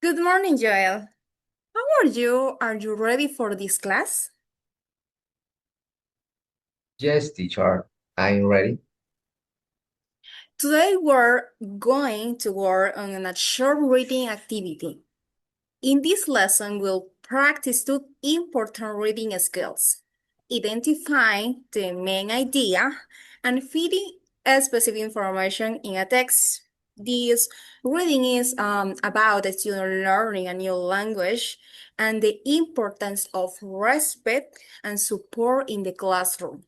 Good morning, Joel. How are you? Are you ready for this class? Yes, teacher, I'm ready. Today we're going to work on a short reading activity. In this lesson, we'll practice two important reading skills: identifying the main idea and fitting a specific information in a text. This reading is about the student learning a new language and the importance of respect and support in the classroom.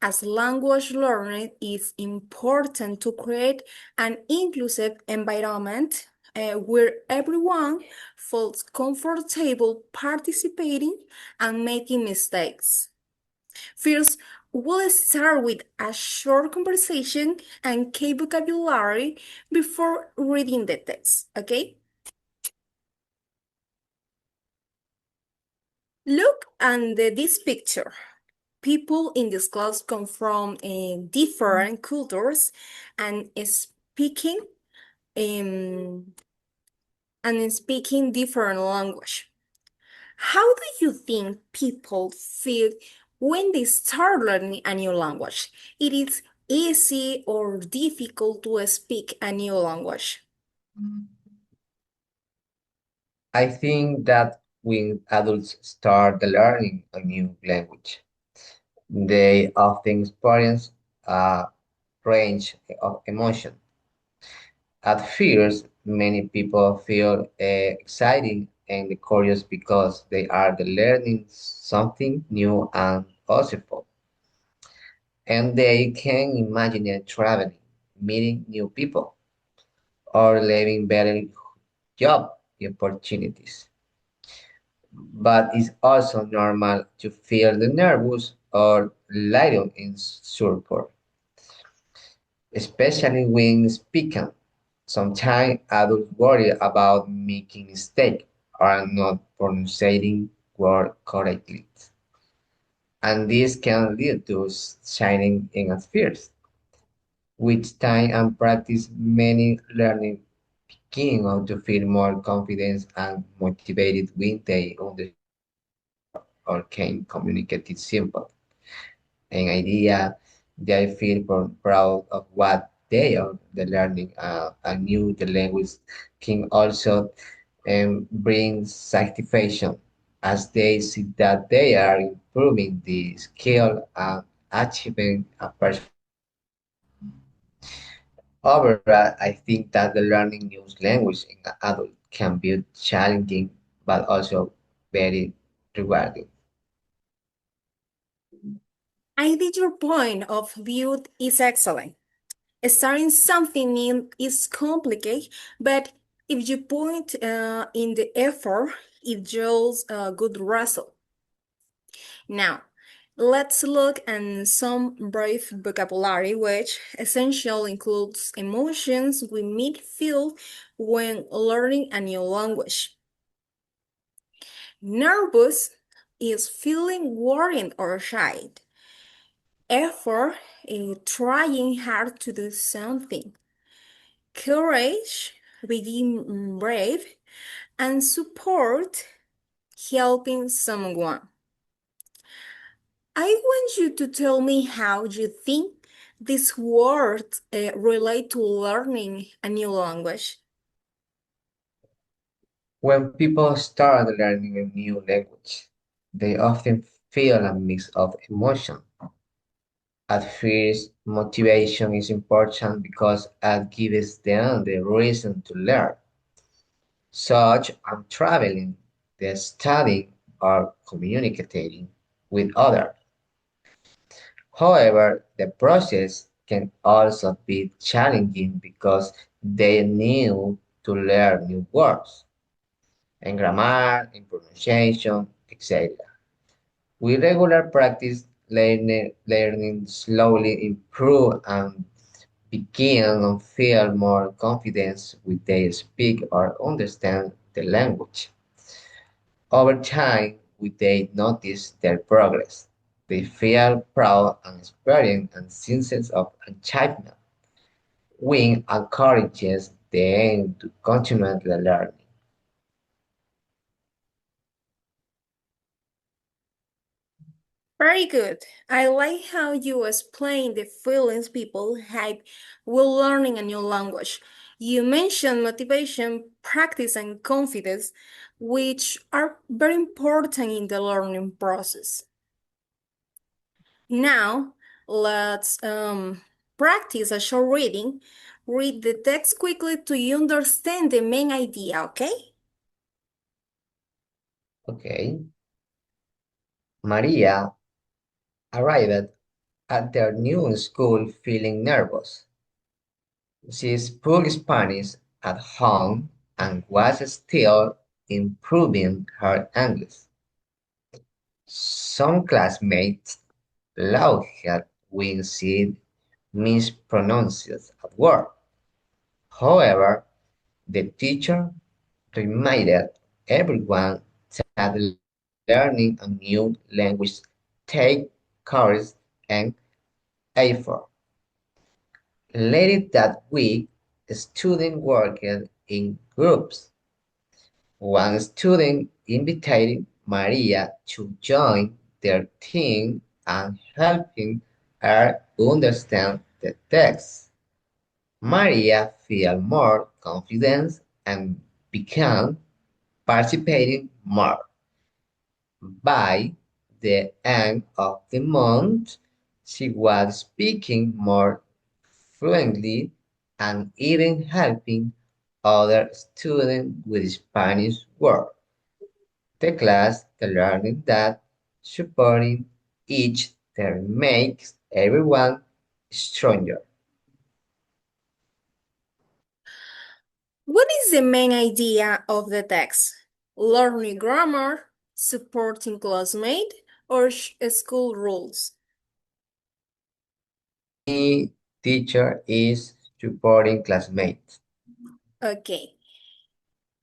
As language learning is important to create an inclusive environment where everyone feels comfortable participating and making mistakes. First, we'll start with a short conversation and key vocabulary before reading the text, okay? Look at this picture. People in this class come from different cultures and um, speaking different language. How do you think people feel when they start learning a new language? It is easy or difficult to speak a new language? I think that when adults start learning a new language, they often experience a range of emotion. At first, many people feel excited and curious because they are learning something new and possible, and they can imagine traveling, meeting new people, or living better job opportunities. But it's also normal to feel the nervous or little insecure, especially when speaking. Sometimes adults worry about making mistakes or not pronouncing words correctly, and this can lead to shining in fears. With time and practice, many learning begin to feel more confident and motivated when they understand or can communicate it simple an idea. They feel proud of what they are the learning. A new the language can also bring satisfaction as they see that they are improving the skill and achieving a personal growth. Overall, I think that the learning new language in an adult can be challenging but also very rewarding. I think your point of view is excellent. Starting something new is complicated, but if you point in the effort, it yields a good result. Now, let's look at some brief vocabulary, which essentially includes emotions we may feel when learning a new language. Nervous is feeling worried or shy. Effort is trying hard to do something. Courage, being brave, and support, helping someone. I want you to tell me how you think these words relate to learning a new language. When people start learning a new language, they often feel a mix of emotion. At first, motivation is important because it gives them the reason to learn, such as traveling, the studying, or communicating with others. However, the process can also be challenging because they need to learn new words and grammar and pronunciation, etc. With regular practice, learning slowly improve and begin to feel more confidence when they speak or understand the language. Over time, when they notice their progress, they feel proud and experience a sense of achievement, which encourages them to continue the learning. Very good. I like how you explain the feelings people have while learning a new language. You mentioned motivation, practice, and confidence, which are very important in the learning process. Now, let's practice a short reading. Read the text quickly to understand the main idea, okay? Okay. Maria arrived at their new school feeling nervous. She spoke Spanish at home and was still improving her English. Some classmates laughed when she mispronounced a word. However, the teacher reminded everyone that learning a new language takes courage and effort. Later that week, students worked in groups. One student invited Maria to join their team and helping her understand the text. Maria felt more confident and began participating more. By the end of the month, she was speaking more fluently and even helping other students with Spanish words. The class learned that supporting each other makes everyone stronger. What is the main idea of the text? Learning grammar, supporting classmate, or school rules? The teacher is supporting classmates. Okay.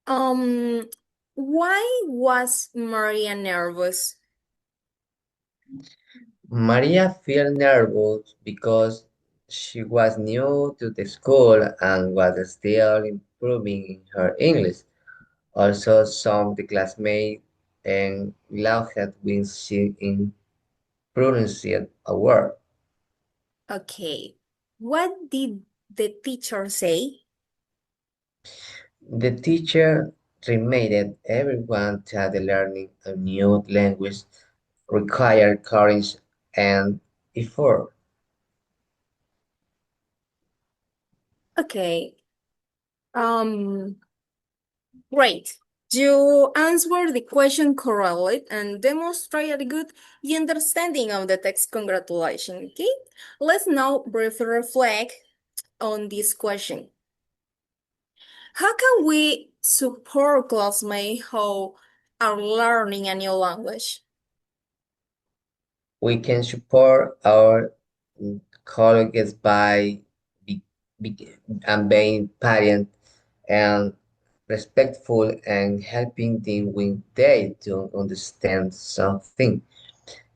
Um, why was Maria nervous? Maria felt nervous because she was new to the school and was still improving in her English. Also, some of the classmates and laughed when she pronounced a word. Okay. What did the teacher say? The teacher reminded everyone that learning a new language required courage and effort. Okay. Um, Great. You answered the question correctly and demonstrated a good understanding of the text. Congratulations. Okay. Let's now briefly reflect on this question. How can we support classmates who are learning a new language? We can support our colleagues by be, be, and being patient and respectful and helping them when they don't understand something.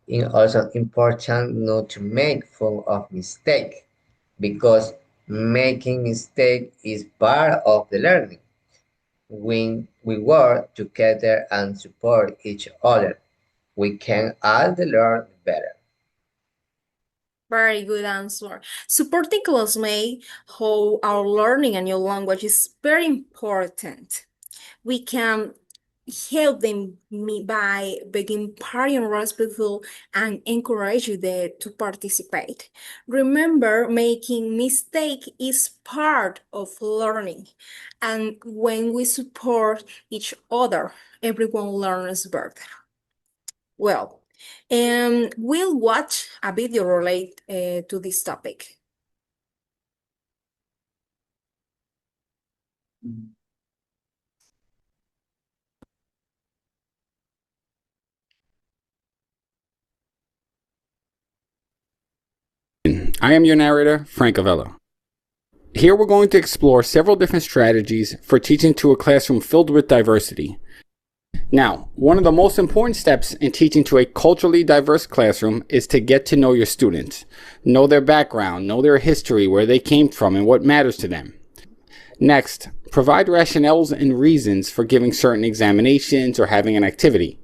It's also important not to make fun of mistake because making mistake is part of the learning. When we work together and support each other, we can all learn better. Very good answer. Supporting classmates who are learning a new language is very important. We can help them by being parent respectful and encourage them to participate. Remember, making mistake is part of learning, and when we support each other, everyone learns better. Well, we'll watch a video related to this topic. I am your narrator, Frank Avello. Here we're going to explore several different strategies for teaching to a classroom filled with diversity. Now, one of the most important steps in teaching to a culturally diverse classroom is to get to know your students. Know their background, know their history, where they came from, and what matters to them. Next, provide rationales and reasons for giving certain examinations or having an activity.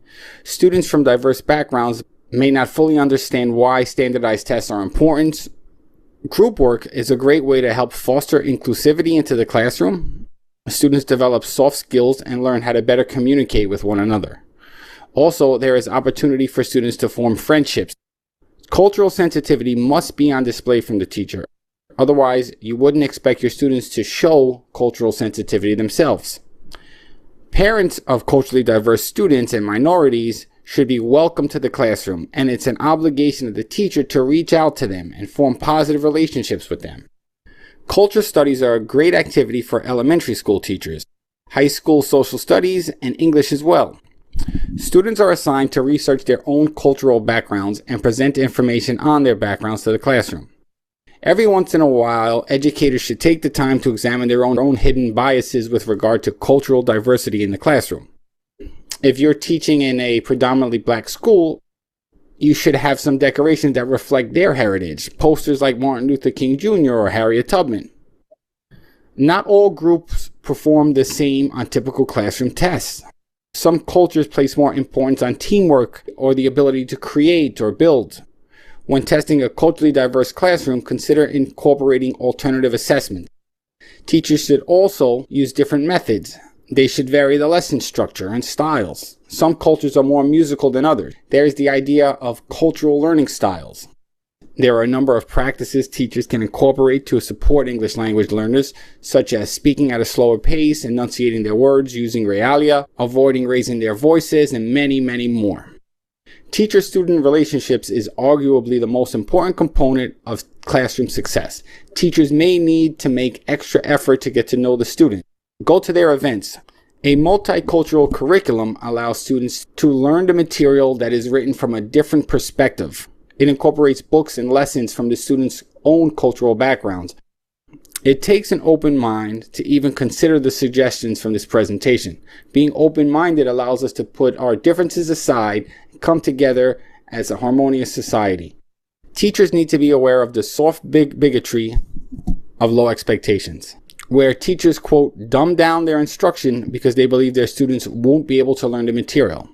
Students from diverse backgrounds may not fully understand why standardized tests are important. Group work is a great way to help foster inclusivity into the classroom. Students develop soft skills and learn how to better communicate with one another. Also, there is opportunity for students to form friendships. Cultural sensitivity must be on display from the teacher. Otherwise, you wouldn't expect your students to show cultural sensitivity themselves. Parents of culturally diverse students and minorities should be welcome to the classroom, and it's an obligation of the teacher to reach out to them and form positive relationships with them. Culture studies are a great activity for elementary school teachers, high school social studies, and English as well. Students are assigned to research their own cultural backgrounds and present information on their backgrounds to the classroom. Every once in a while, educators should take the time to examine their own hidden biases with regard to cultural diversity in the classroom. If you're teaching in a predominantly black school, you should have some decorations that reflect their heritage, posters like Martin Luther King Jr. or Harriet Tubman. Not all groups perform the same on typical classroom tests. Some cultures place more importance on teamwork or the ability to create or build. When testing a culturally diverse classroom, consider incorporating alternative assessment. Teachers should also use different methods. They should vary the lesson structure and styles. Some cultures are more musical than others. There is the idea of cultural learning styles. There are a number of practices teachers can incorporate to support English language learners, such as speaking at a slower pace, enunciating their words, using realia, avoiding raising their voices, and many, many more. Teacher-student relationships is arguably the most important component of classroom success. Teachers may need to make extra effort to get to know the student. Go to their events. A multicultural curriculum allows students to learn the material that is written from a different perspective. It incorporates books and lessons from the students' own cultural backgrounds. It takes an open mind to even consider the suggestions from this presentation. Being open-minded allows us to put our differences aside and come together as a harmonious society. Teachers need to be aware of the soft bigotry of low expectations, where teachers, quote, dumb down their instruction because they believe their students won't be able to learn the material.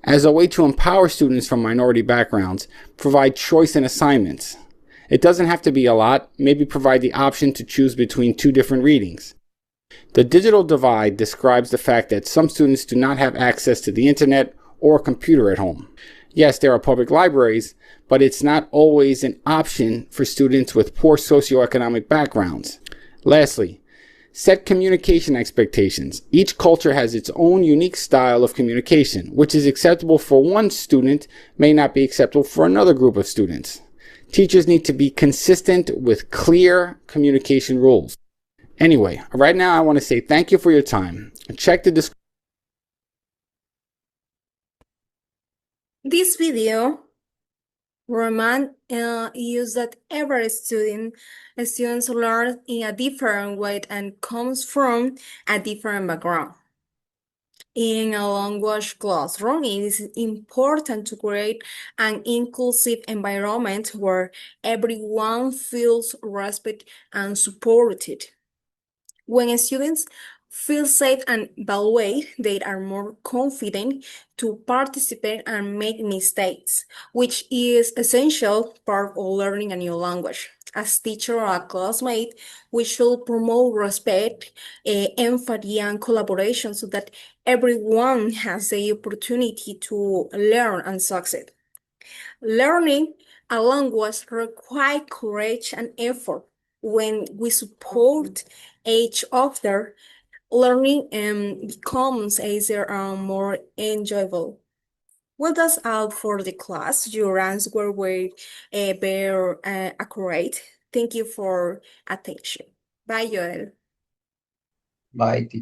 As a way to empower students from minority backgrounds, provide choice in assignments. It doesn't have to be a lot, maybe provide the option to choose between two different readings. The digital divide describes the fact that some students do not have access to the internet or a computer at home. Yes, there are public libraries, but it's not always an option for students with poor socioeconomic backgrounds. Lastly, set communication expectations. Each culture has its own unique style of communication, which is acceptable for one student may not be acceptable for another group of students. Teachers need to be consistent with clear communication rules. Anyway, right now I want to say thank you for your time. Check the description. This video reminds us that every students learn in a different way and comes from a different background. In a language classroom, it is important to create an inclusive environment where everyone feels respected and supported. When students feel safe and valued, they are more confident to participate and make mistakes, which is essential part of learning a new language. As teacher or a classmate, we should promote respect, empathy, and collaboration so that everyone has the opportunity to learn and succeed. Learning a language requires courage and effort. When we support each other, learning becomes easier and more enjoyable. Well, that's all for the class. Your answers were very accurate. Thank you for attention. Bye, Joel. Bye, teacher.